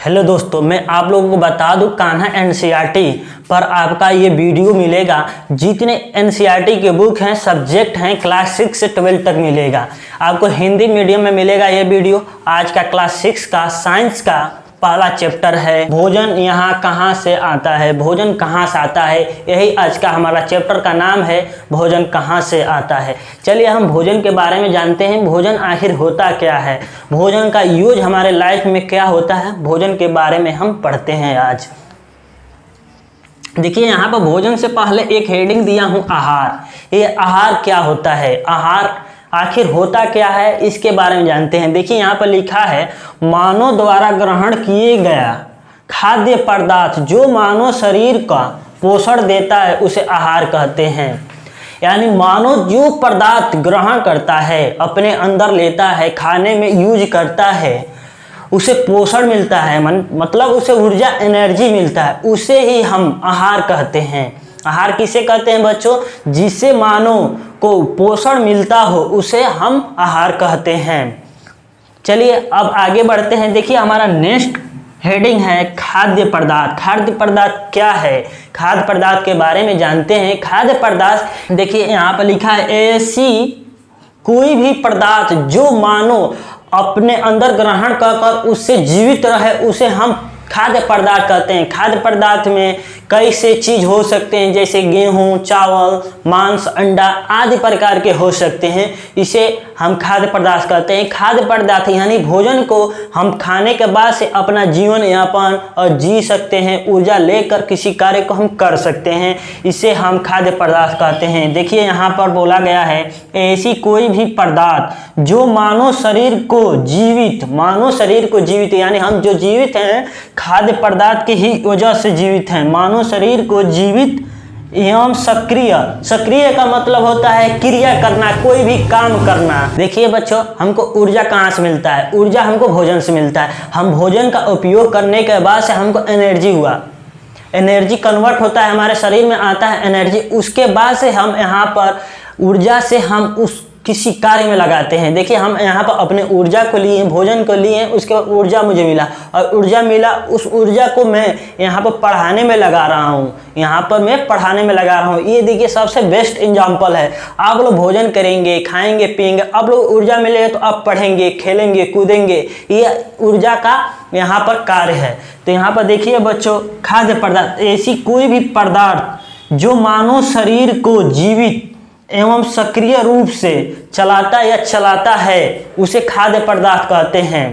Hello दोस्तों, मैं आप लोगों को बता दूं कान्हा एनसीईआरटी पर आपका ये वीडियो मिलेगा। जितने एनसीईआरटी के बुक हैं, सब्जेक्ट हैं, क्लास 6 से 12 तक मिलेगा। आपको हिंदी मीडियम में मिलेगा ये वीडियो। आज का क्लास 6 का साइंस का पहला चैप्टर है, भोजन यहाँ कहाँ से आता है। भोजन कहाँ से आता है, यही आज का हमारा चैप्टर का नाम है, भोजन कहाँ से आता है। चलिए हम भोजन के बारे में जानते हैं। भोजन आखिर होता क्या है, भोजन का यूज हमारे लाइफ में क्या होता है, भोजन के बारे में हम पढ़ते हैं आज। देखिए यहाँ पर भोजन से पहले एक हेडिंग दिया हूँ, आहार। ये आहार क्या होता है, आहार आखिर होता क्या है, इसके बारे में जानते हैं। देखिए यहाँ पर लिखा है, मानव द्वारा ग्रहण किए गया खाद्य पदार्थ जो मानव शरीर का पोषण देता है उसे आहार कहते हैं। यानी मानव जो पदार्थ ग्रहण करता है, अपने अंदर लेता है, खाने में यूज करता है, उसे पोषण मिलता है, मतलब उसे ऊर्जा एनर्जी मिलता है, उसे ही हम आहार कहते हैं। आहार किसे कहते हैं बच्चों, जिससे मानव को पोषण मिलता हो उसे हम आहार कहते हैं। चलिए अब आगे बढ़ते हैं। देखिए हमारा नेक्स्ट हेडिंग है खाद्य पदार्थ। खाद्य पदार्थ क्या है, खाद्य पदार्थ के बारे में जानते हैं। खाद्य पदार्थ देखिए यहाँ पर लिखा है, ऐसी कोई भी पदार्थ जो मानव अपने अंदर ग्रहण कर उससे जीवित रहे उसे हम खाद्य पदार्थ कहते हैं। खाद्य पदार्थ में कई से चीज हो सकते हैं, जैसे गेहूं, चावल, मांस, अंडा आदि प्रकार के हो सकते हैं, इसे हम खाद्य पदार्थ कहते हैं। खाद्य पदार्थ यानी भोजन को हम खाने के बाद से अपना जीवन यापन और जी सकते हैं, ऊर्जा लेकर किसी कार्य को हम कर सकते हैं, इसे हम खाद्य पदार्थ कहते हैं। देखिए यहाँ पर बोला गया है, ऐसी कोई भी पदार्थ जो मानव शरीर को जीवित यानी हम जो जीवित हैं खाद्य पदार्थ की ही वजह से जीवित हैं। मानव शरीर को जीवित एवं सक्रिय का मतलब होता है क्रिया करना, कोई भी काम करना। देखिए बच्चों, हमको ऊर्जा कहाँ से मिलता है, ऊर्जा हमको भोजन से मिलता है। हम भोजन का उपयोग करने के बाद से हमको एनर्जी कन्वर्ट होता है, हमारे शरीर में आता है एनर्जी। उसके बाद से हम यहाँ पर ऊर्जा से हम उस किसी कार्य में लगाते हैं। देखिए हम यहाँ पर अपने ऊर्जा को लिए, भोजन को लिए, उसके बाद ऊर्जा मुझे मिला और ऊर्जा मिला, उस ऊर्जा को मैं यहाँ पर पढ़ाने में लगा रहा हूँ। ये देखिए सबसे बेस्ट एग्जाम्पल है। आप लोग भोजन करेंगे, खाएंगे, पिएंगे, आप लोग ऊर्जा मिलेगा तो आप पढ़ेंगे, खेलेंगे, कूदेंगे, ये ऊर्जा का यहाँ पर कार्य है। तो यहाँ पर देखिए बच्चों, खाद्य पदार्थ ऐसी कोई भी पदार्थ जो मानव शरीर को जीवित एवं सक्रिय रूप से चलाता है उसे खाद्य पदार्थ कहते हैं।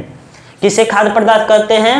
किसे खाद्य पदार्थ कहते हैं,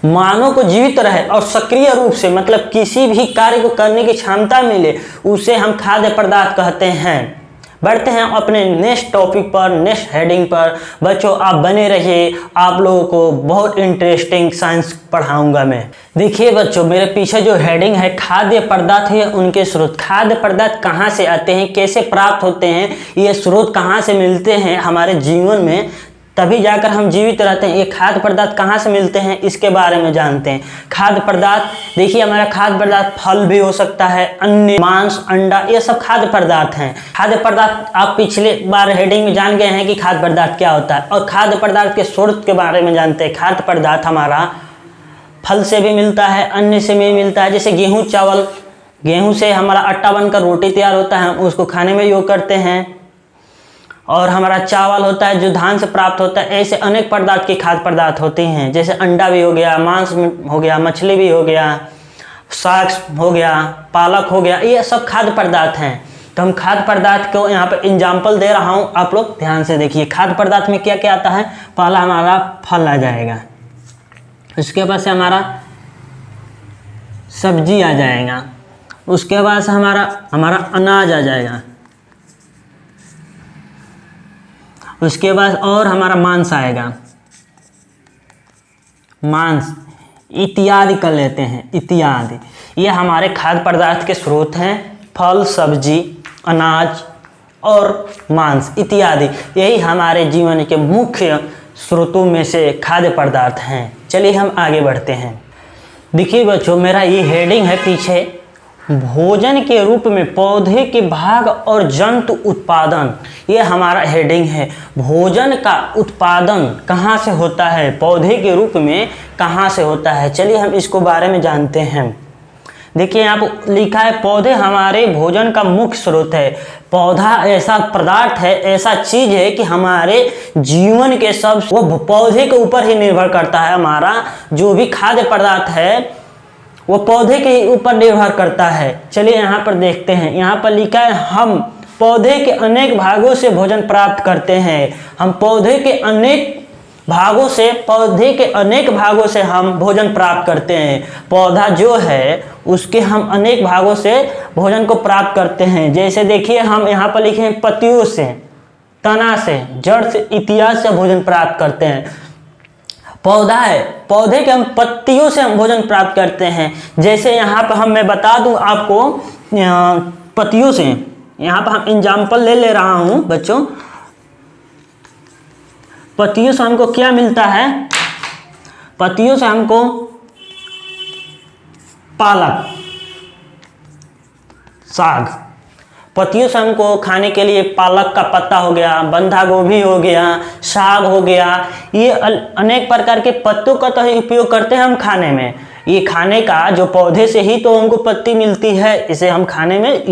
मानव को जीवित रहे और सक्रिय रूप से, मतलब किसी भी कार्य को करने की क्षमता मिले, उसे हम खाद्य पदार्थ कहते हैं। बढ़ते हैं अपने नेक्स्ट टॉपिक पर, नेक्स्ट हेडिंग पर। बच्चों आप बने रहिए, आप लोगों को बहुत इंटरेस्टिंग साइंस पढ़ाऊंगा मैं। देखिए बच्चों, मेरे पीछे जो हेडिंग है खाद्य पदार्थ है, उनके स्रोत। खाद्य पदार्थ कहाँ से आते हैं, कैसे प्राप्त होते हैं, ये स्रोत कहाँ से मिलते हैं हमारे जीवन में, तभी जाकर हम जीवित रहते हैं। ये खाद्य पदार्थ कहाँ से मिलते हैं, इसके बारे में जानते हैं। खाद्य पदार्थ देखिए, हमारा खाद्य पदार्थ फल भी हो सकता है, अन्य, मांस, अंडा, ये सब खाद्य पदार्थ हैं। खाद्य पदार्थ आप पिछले बार हेडिंग में जान गए हैं कि खाद्य पदार्थ क्या होता है, और खाद्य पदार्थ के स्रोत के बारे में जानते हैं। खाद्य पदार्थ हमारा फल से भी मिलता है, अन्न से भी मिलता है। जैसे गेहूँ, चावल, गेहूँ से हमारा आटा बनकर रोटी तैयार होता है, हम उसको खाने में योग करते हैं। और हमारा चावल होता है जो धान से प्राप्त होता है। ऐसे अनेक पदार्थ के खाद्य पदार्थ होते हैं, जैसे अंडा भी हो गया, मांस हो गया, मछली भी हो गया, साग हो गया, पालक हो गया, ये सब खाद्य पदार्थ हैं। तो हम खाद्य पदार्थ को यहाँ पर एग्जाम्पल दे रहा हूँ, आप लोग ध्यान से देखिए। खाद्य पदार्थ में क्या क्या आता है, पहला हमारा फल आ जाएगा, उसके बाद से हमारा सब्जी आ जाएगा, उसके बाद से हमारा अनाज आ जाएगा, उसके बाद और हमारा मांस आएगा, मांस इत्यादि कर लेते हैं, इत्यादि। ये हमारे खाद्य पदार्थ के स्रोत हैं, फल, सब्जी, अनाज और मांस इत्यादि। यही हमारे जीवन के मुख्य स्रोतों में से खाद्य पदार्थ हैं। चलिए हम आगे बढ़ते हैं। देखिए बच्चों, मेरा ये हेडिंग है पीछे, भोजन के रूप में पौधे के भाग और जंतु उत्पादन, ये हमारा हेडिंग है। भोजन का उत्पादन कहाँ से होता है, पौधे के रूप में कहाँ से होता है। चलिए हम इसको बारे में जानते हैं। देखिए यहाँ पर लिखा है पौधे हमारे भोजन का मुख्य स्रोत है। पौधा ऐसा पदार्थ है, ऐसा चीज है कि हमारे जीवन के सब वो पौधे के ऊपर ही निर्भर करता है। हमारा जो भी खाद्य पदार्थ है वो पौधे के ऊपर निर्भर करता है। चलिए यहाँ पर देखते हैं, यहाँ पर लिखा है हम पौधे के अनेक भागों से भोजन प्राप्त करते हैं। हम पौधे के अनेक भागों से हम भोजन प्राप्त करते हैं। पौधा जो है उसके हम अनेक भागों से भोजन को प्राप्त करते हैं। जैसे देखिए हम यहाँ पर लिखे हैं पत्तियों से, तना से, जड़ से, इत्यादि से भोजन प्राप्त करते हैं। पौधा है, पौधे के हम पत्तियों से हम भोजन प्राप्त करते हैं। जैसे यहाँ पर मैं बता दूं आपको पत्तियों से, यहाँ पर हम एग्जाम्पल ले रहा हूँ बच्चों। पत्तियों से हमको क्या मिलता है, पत्तियों से हमको पालक, साग, पत्तियों से हमको खाने के लिए पालक का पत्ता हो गया, बंधा गोभी हो गया, साग हो गया। ये अनेक प्रकार के पत्तों का तो उपयोग करते हैं हम खाने में। ये खाने का जो पौधे से ही तो हमको पत्ती मिलती है, इसे हम खाने में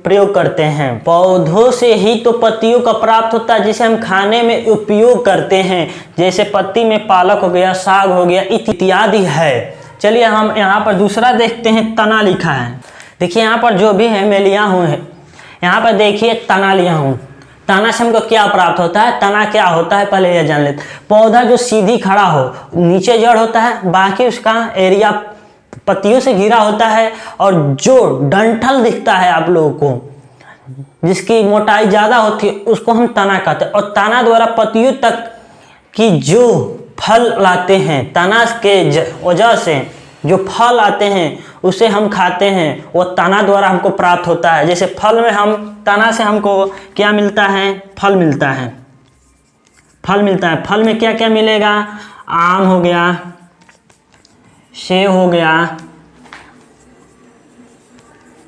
प्रयोग करते हैं। पौधों से ही तो पत्तियों का प्राप्त होता है जिसे हम खाने में उपयोग करते हैं। जैसे पत्ती में पालक हो गया, साग हो गया, इत्यादि है। चलिए हम यहाँ पर दूसरा देखते हैं, तना लिखा है। देखिए यहाँ पर जो भी है मैं लिया हूँ, यहाँ पर देखिए तना लिया हूँ। तना से हमको क्या प्राप्त होता है, तना क्या होता है पहले यह जान लेते। पौधा जो सीधी खड़ा हो, नीचे जड़ होता है, बाकी उसका एरिया पत्तियों से घिरा होता है। और जो डंठल दिखता है आप लोगों को, जिसकी मोटाई ज़्यादा होती है, उसको हम तना कहते हैं। और तना द्वारा पत्तियों तक की जो फल लाते हैं, तना के वजह से जो फल आते हैं उसे हम खाते हैं, वो तना द्वारा हमको प्राप्त होता है। जैसे फल में हम तना से हमको क्या मिलता है, फल मिलता है। फल में क्या क्या मिलेगा, आम हो गया, सेब हो गया,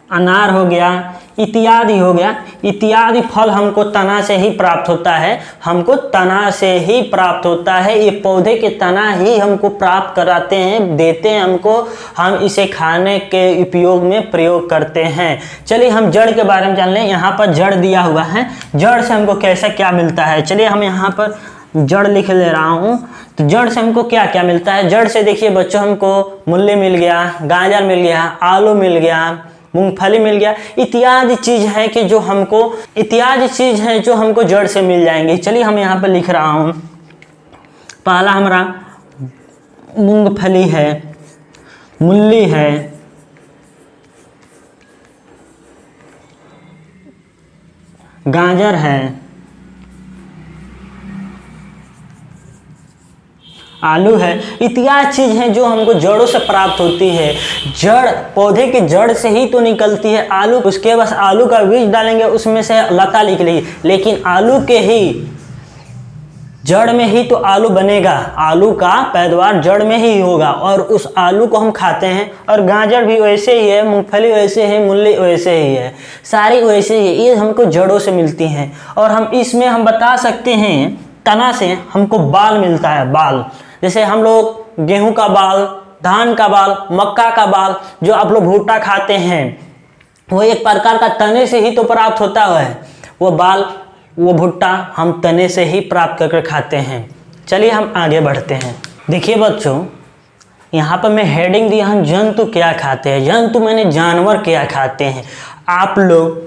अनार हो गया, इत्यादि हो गया। इत्यादि फल हमको तना से ही प्राप्त होता है, हमको तना से ही प्राप्त होता है। ये पौधे के तना ही हमको प्राप्त कराते हैं, देते हैं हमको, हम इसे खाने के उपयोग में प्रयोग करते हैं। चलिए हम जड़ के बारे में जान लें। यहाँ पर जड़ दिया हुआ है, जड़ से हमको कैसा क्या मिलता है। चलिए हम यहाँ पर जड़ लिख ले रहा हूँ। तो जड़ से हमको क्या क्या मिलता है। जड़ से देखिए बच्चों, हमको मूली मिल गया, गाजर मिल गया, आलू मिल गया, मूंगफली मिल गया। इत्यादि चीज है कि जो हमको जड़ से मिल जाएंगे। चलिए हम यहाँ पर लिख रहा हूँ। पहला हमारा मूंगफली है, मूली है, गाजर है, आलू है। इत्यादि चीज हैं जो हमको जड़ों से प्राप्त होती है। जड़, पौधे की जड़ से ही तो निकलती है आलू। उसके बाद आलू का बीज डालेंगे, उसमें से लता निकलेगी, लेकिन आलू के ही जड़ में ही तो आलू बनेगा। आलू का पैदावार जड़ में ही होगा और उस आलू को हम खाते हैं। और गाजर भी वैसे ही है, मूंगफली वैसे है, मूली वैसे ही है, सारी वैसे ही है। ये हमको जड़ों से मिलती हैं। और हम इसमें हम बता सकते हैं, तना से हमको बाल मिलता है। बाल जैसे हम लोग गेहूं का बाल, धान का बाल, मक्का का बाल, जो आप लोग भुट्टा खाते हैं, वो एक प्रकार का तने से ही तो प्राप्त होता है। वो बाल, वो भुट्टा हम तने से ही प्राप्त करके खाते हैं। चलिए हम आगे बढ़ते हैं। देखिए बच्चों, यहाँ पर मैं हेडिंग दिया हूँ, जंतु क्या खाते हैं। जंतु मैंने जानवर क्या खाते हैं। आप लोग,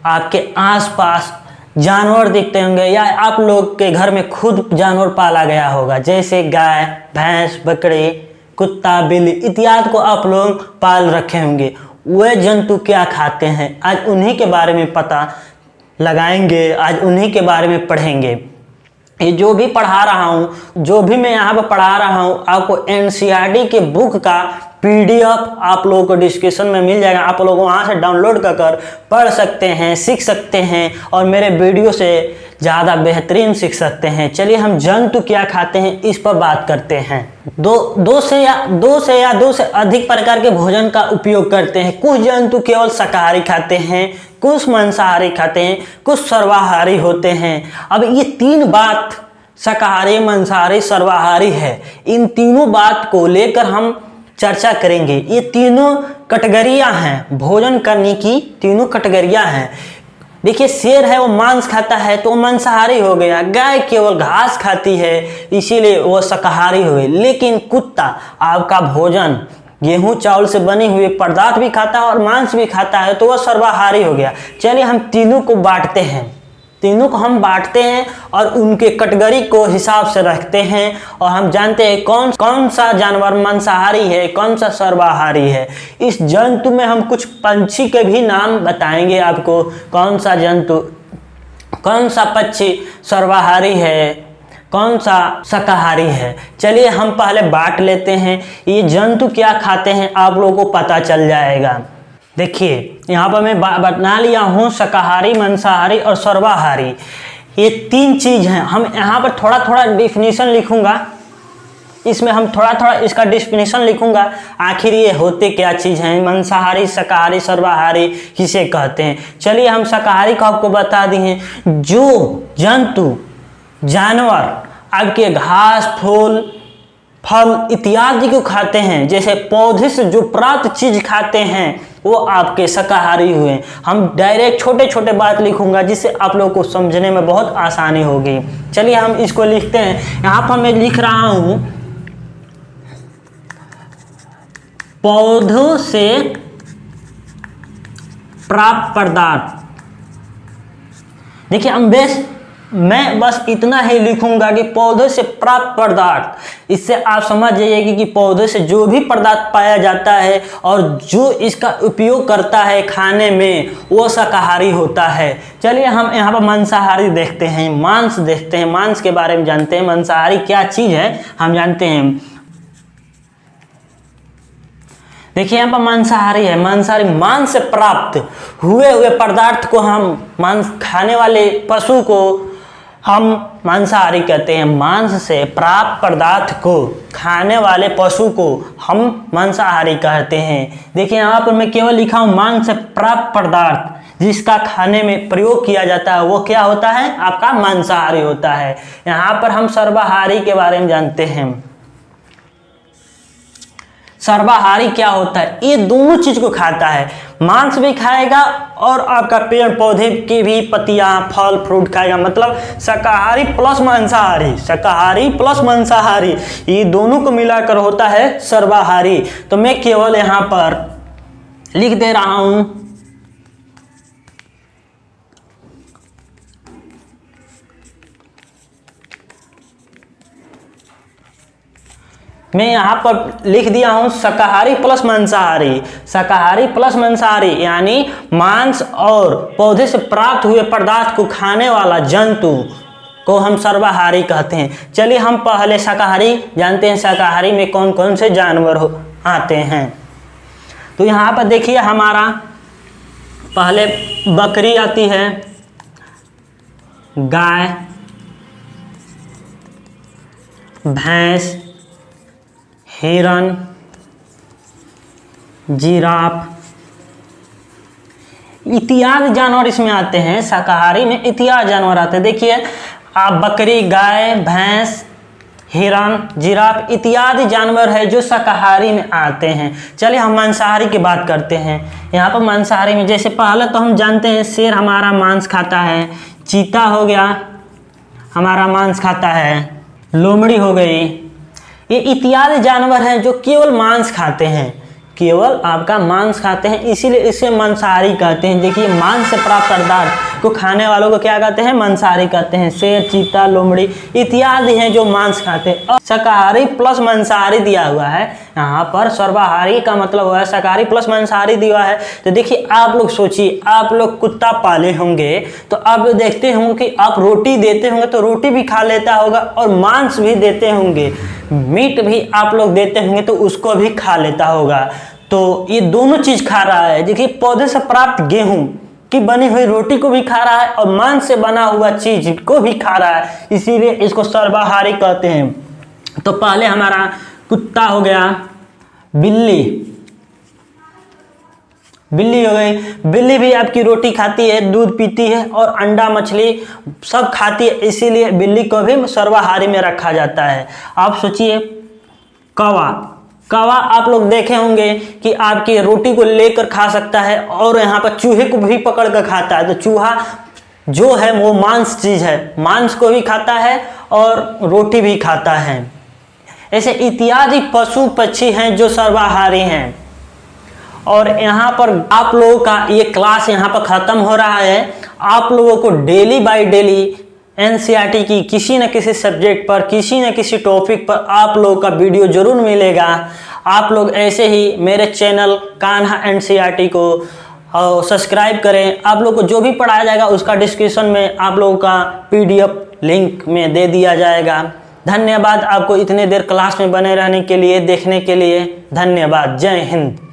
आपके आसपास जानवर दिखते होंगे, या आप लोग के घर में खुद जानवर पाला गया होगा, जैसे गाय, भैंस, बकरी, कुत्ता, बिल्ली इत्यादि को आप लोग पाल रखे होंगे। वे जंतु क्या खाते हैं, आज उन्हीं के बारे में पता लगाएंगे, आज उन्हीं के बारे में पढ़ेंगे। ये जो भी पढ़ा रहा हूँ, जो भी मैं यहाँ पर पढ़ा रहा हूँ, आपको एनसीईआरटी के बुक का PDF आप लोगों को डिस्क्रिप्शन में मिल जाएगा, आप लोग वहाँ से डाउनलोड कर पढ़ सकते हैं, सीख सकते हैं और मेरे वीडियो से ज़्यादा बेहतरीन सीख सकते हैं। चलिए हम जंतु क्या खाते हैं इस पर बात करते हैं। दो से अधिक प्रकार के भोजन का उपयोग करते हैं। कुछ जंतु केवल शाकाहारी खाते हैं, कुछ मांसाहारी खाते हैं, कुछ सर्वाहारी होते हैं। अब ये 3 बात शाकाहारी, मांसाहारी, सर्वाहारी है, इन तीनों बात को लेकर हम चर्चा करेंगे। ये तीनों कैटेगरियां हैं, भोजन करने की तीनों कैटेगरियां हैं। देखिए शेर है वो मांस खाता है तो मांसाहारी हो गया, गाय केवल घास खाती है इसीलिए वो शाकाहारी हो गई। लेकिन कुत्ता आपका भोजन गेहूं चावल से बने हुए पदार्थ भी खाता है और मांस भी खाता है तो वह सर्वाहारी हो गया। चलिए हम तीनों को बांटते हैं, और उनके कैटेगरी को हिसाब से रखते हैं और हम जानते हैं कौन सा जानवर मांसाहारी है, कौन सा सर्वाहारी है। इस जंतु में हम कुछ पंछी के भी नाम बताएंगे आपको, कौन सा पक्षी सर्वाहारी है, कौन सा शाकाहारी है। चलिए हम पहले बांट लेते हैं, ये जंतु क्या खाते हैं आप लोगों को पता चल जाएगा। देखिए यहाँ पर मैं बता लिया हूँ शाकाहारी, मांसाहारी और सर्वाहारी, ये 3 चीज़ हैं। हम यहाँ पर थोड़ा डिफिनीशन लिखूँगा, इसमें हम थोड़ा इसका डिफिनीशन लिखूँगा, आखिर ये होते क्या चीज़ हैं, मांसाहारी, शाकाहारी, सर्वाहारी किसे कहते हैं। चलिए हम शाकाहारी को आपको बता दिए, जो जंतु जानवर आपके घास, फूल, फल इत्यादि को खाते हैं, जैसे पौधे से जो प्राप्त चीज खाते हैं वो आपके शाकाहारी हुए। हम डायरेक्ट छोटे बात लिखूंगा जिससे आप लोगों को समझने में बहुत आसानी होगी। चलिए हम इसको लिखते हैं। यहाँ पर मैं लिख रहा हूं पौधों से प्राप्त पदार्थ। देखिए मैं बस इतना ही लिखूंगा कि पौधे से प्राप्त पदार्थ। इससे आप समझ जाइएगा कि पौधे से जो भी पदार्थ पाया जाता है और जो इसका उपयोग करता है खाने में वो शाकाहारी होता है। चलिए हम यहाँ पर मांसाहारी देखते हैं, मांस देखते हैं, मांस के बारे में जानते हैं। मांसाहारी क्या चीज़ है हम जानते हैं। देखिए यहाँ पर मांसाहारी है, मांसाहारी मांस से प्राप्त हुए पदार्थ को हम मांस खाने वाले पशु को हम मांसाहारी कहते हैं। मांस से प्राप्त पदार्थ को खाने वाले पशु को हम मांसाहारी कहते हैं। देखिए यहाँ पर मैं केवल लिखा हूँ मांस से प्राप्त पदार्थ जिसका खाने में प्रयोग किया जाता है वो क्या होता है, आपका मांसाहारी होता है। यहाँ पर हम सर्वाहारी के बारे में जानते हैं। सर्वाहारी क्या होता है, ये दोनों चीज को खाता है, मांस भी खाएगा और आपका पेड़ पौधे की भी पत्तियां, फल फ्रूट खाएगा। मतलब शाकाहारी प्लस मांसाहारी, शाकाहारी प्लस मांसाहारी, ये दोनों को मिलाकर होता है सर्वाहारी। तो मैं केवल यहाँ पर लिख दे रहा हूं मैं यहाँ पर लिख दिया हूँ शाकाहारी प्लस मांसाहारी। शाकाहारी प्लस मांसाहारी यानी मांस और पौधे से प्राप्त हुए पदार्थ को खाने वाला जंतु को हम सर्वाहारी कहते हैं। चलिए हम पहले शाकाहारी जानते हैं, शाकाहारी में कौन कौन से जानवर आते हैं। तो यहाँ पर देखिए हमारा पहले बकरी आती है, गाय, भैंस, हिरन, जिराफ इत्यादि जानवर इसमें आते हैं। शाकाहारी में इत्यादि जानवर आते हैं। देखिए आप बकरी, गाय, भैंस, हिरन, जिराफ इत्यादि जानवर है जो शाकाहारी में आते हैं। चलिए हम मांसाहारी की बात करते हैं। यहाँ पर मांसाहारी में जैसे पहले तो हम जानते हैं शेर हमारा मांस खाता है, चीता हो गया हमारा मांस खाता है, लोमड़ी हो गई, ये इत्यादि जानवर हैं जो केवल मांस खाते हैं, केवल आपका मांस खाते हैं, इसीलिए इसे मांसाहारी कहते हैं। देखिए मांस से प्राप्त पदार्थ को खाने वालों को क्या कहते हैं, मांसाहारी कहते हैं। शेर, चीता, लोमड़ी इत्यादि हैं जो मांस खाते हैं। और शाकाहारी प्लस मांसाहारी दिया हुआ है, यहाँ पर सर्वाहारी का मतलब हुआ है शाकाहारी प्लस मांसाहारी दिया है। तो देखिए आप लोग सोचिए, आप लोग कुत्ता पाले होंगे तो आप देखते होंगे कि आप रोटी देते होंगे तो रोटी भी खा लेता होगा, और मांस भी देते होंगे, मीट भी आप लोग देते होंगे तो उसको भी खा लेता होगा। तो ये दोनों चीज खा रहा है। देखिए पौधे से प्राप्त गेहूं की बनी हुई रोटी को भी खा रहा है और मांस से बना हुआ चीज को भी खा रहा है, इसीलिए इसको सर्वाहारी कहते हैं। तो पहले हमारा कुत्ता हो गया, बिल्ली हो गई। बिल्ली भी आपकी रोटी खाती है, दूध पीती है और अंडा मछली सब खाती है, इसीलिए बिल्ली को भी सर्वाहारी में रखा जाता है। आप सोचिए कौवा आप लोग देखे होंगे कि आपकी रोटी को लेकर खा सकता है और यहाँ पर चूहे को भी पकड़ कर खाता है। तो चूहा जो है वो मांस चीज है, मांस को भी खाता है और रोटी भी खाता है। ऐसे इत्यादि पशु पक्षी हैं जो सर्वाहारी हैं। और यहाँ पर आप लोगों का ये क्लास यहाँ पर ख़त्म हो रहा है। आप लोगों को डेली बाय डेली एनसीईआरटी की किसी न किसी सब्जेक्ट पर, किसी न किसी टॉपिक पर आप लोगों का वीडियो जरूर मिलेगा। आप लोग ऐसे ही मेरे चैनल कान्हा एनसीईआरटी को सब्सक्राइब करें। आप लोग को जो भी पढ़ाया जाएगा उसका डिस्क्रिप्शन में आप लोगों का PDF लिंक में दे दिया जाएगा। धन्यवाद आपको इतने देर क्लास में बने रहने के लिए, देखने के लिए धन्यवाद। जय हिंद।